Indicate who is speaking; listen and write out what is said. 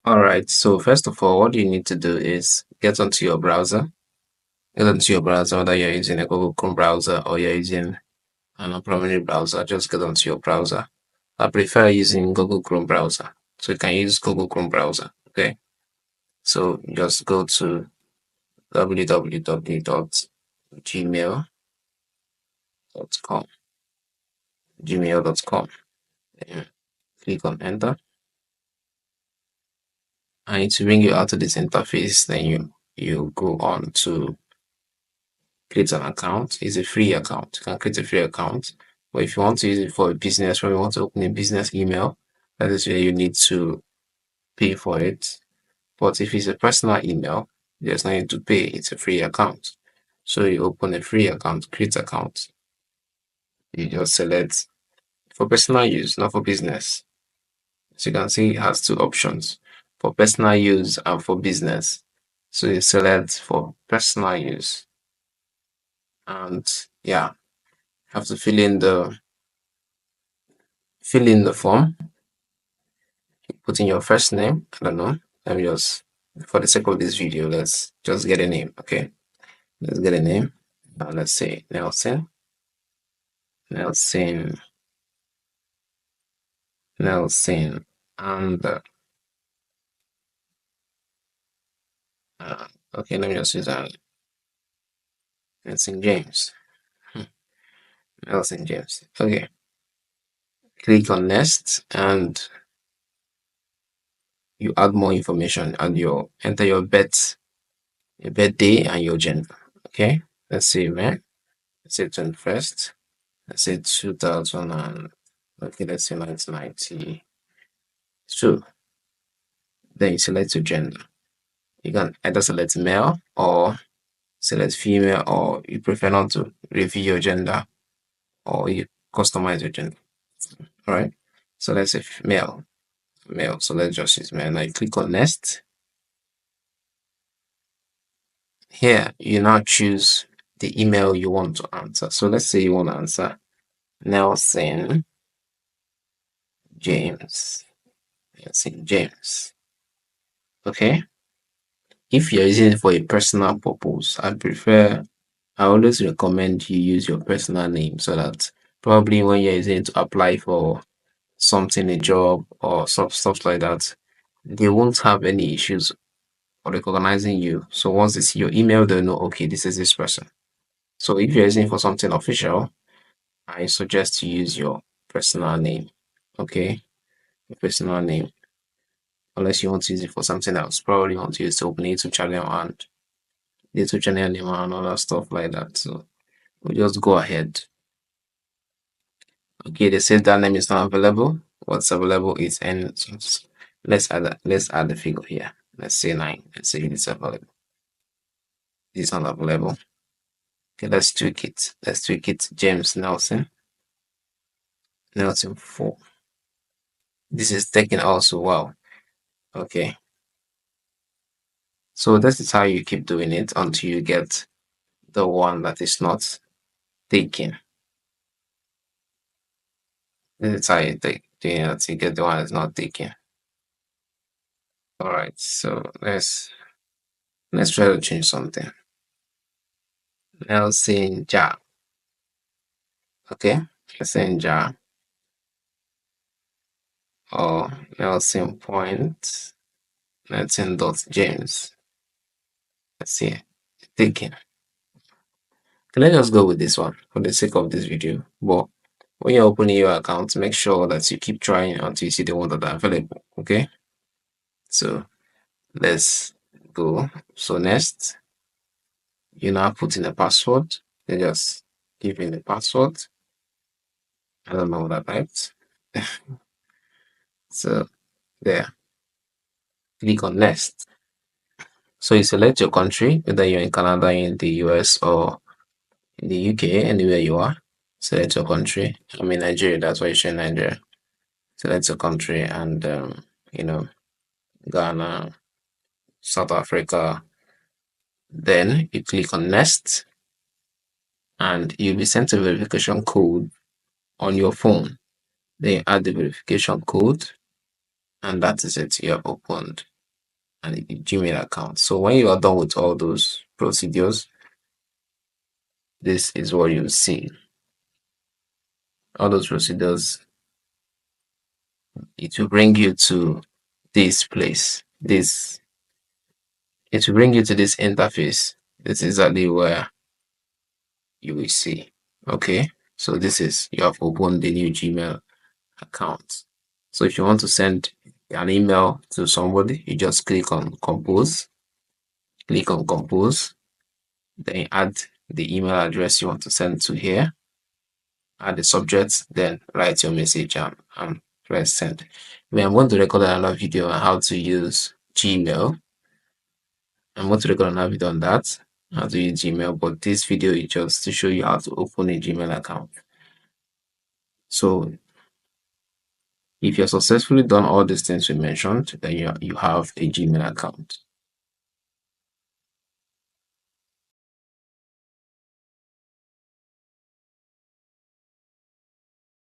Speaker 1: All right, so first of all, what you need to do is get onto your browser. Get onto your browser, whether you're using a Google Chrome browser or you're using an Opera browser, just get onto your browser. I prefer using Google Chrome browser. So you can use Google Chrome browser. Okay. So just go to www.gmail.com. Gmail.com. Then click on enter. And it will bring you out to this interface. Then you go on to create an account. It's a free account. You can create a free account. But if you want to use it for a business, or you want to open a business email, that is where you need to pay for it. But if it's a personal email, there's no need to pay. It's a free account. So you open a free account, create account. You just select for personal use, not for business. So you can see it has two options for personal use and for business. So you select for personal use. And yeah, have to fill in the form, put in your first name. I don't know. Let me just, for the sake of this video, let's just get a name. Okay, let's get a name. Let's say Nelson, Nelson, Nelson, and uh, okay, let me just use that. Nelson James. Nelson James. Okay, click on next, and you add more information, and you enter your birthday, and your gender. Okay, let's say man. Let's say 21st. Let's say 2000 and okay, let's say 1992. Then you select your gender. You can either select male or select female, or you prefer not to reveal your gender, or you customize your gender. All right. So let's say male, male. So let's just use male. Now you click on next. Here you now choose the email you want to answer. So let's say you want to answer Nelson James. Nelson James. Okay. If you're using it for a personal purpose, I always recommend you use your personal name so that probably when you're using it to apply for something, a job or stuff like that, they won't have any issues recognizing you. So once they see your email, they'll know, okay, this is this person. So if you're using it for something official, I suggest you use your personal name. Okay, your personal name. Unless you want to use it for something else, probably you want to use it to open a YouTube channel and YouTube channel name and other stuff like that. So we'll just go ahead. Okay, they said that name is not available. What's available is n. So let's add the figure here. Let's say 9. Let's say it's available. It's not available. Okay, let's tweak it. Let's tweak it. James Nelson. Nelson 4. This is taken also. Wow. Okay. So this is how you keep doing it until you get the one that is not taken. This is how you take doing it until you get the one that's not taken. All right. So let's try to change something. Nelson Ja. Okay. Nelson Ja. Or Nelson Point. Nelson dot James. Let's see. Taken. Okay, let's just go with this one for the sake of this video. But when you're opening your account, make sure that you keep trying until you see the one that are available. Okay. So let's go. So next, you now put in a password. You just give in the password. I don't know what I typed. So there. Click on next. So you select your country, whether you're in Canada, in the US, or in the UK, anywhere you are. Select your country. I'm in Nigeria, that's why you show Nigeria. Select your country and you know, Ghana, South Africa. Then you click on next and you'll be sent a verification code on your phone. Then you add the verification code and that is it. You have opened and a Gmail account. So when you are done with all those procedures, this is what you see. All those procedures, it will bring you to this place. It will bring you to this interface. This is exactly where you will see. Okay, so this is you have opened the new Gmail account. So if you want to send an email to somebody, you just click on compose, then you add the email address you want to send to here, add the subject, then write your message and press send. I'm going to record another video on how to use Gmail. I'm going to record another video on that, how to use Gmail, but this video is just to show you how to open a Gmail account. So if you're successfully done all these things we mentioned, then you have a Gmail account.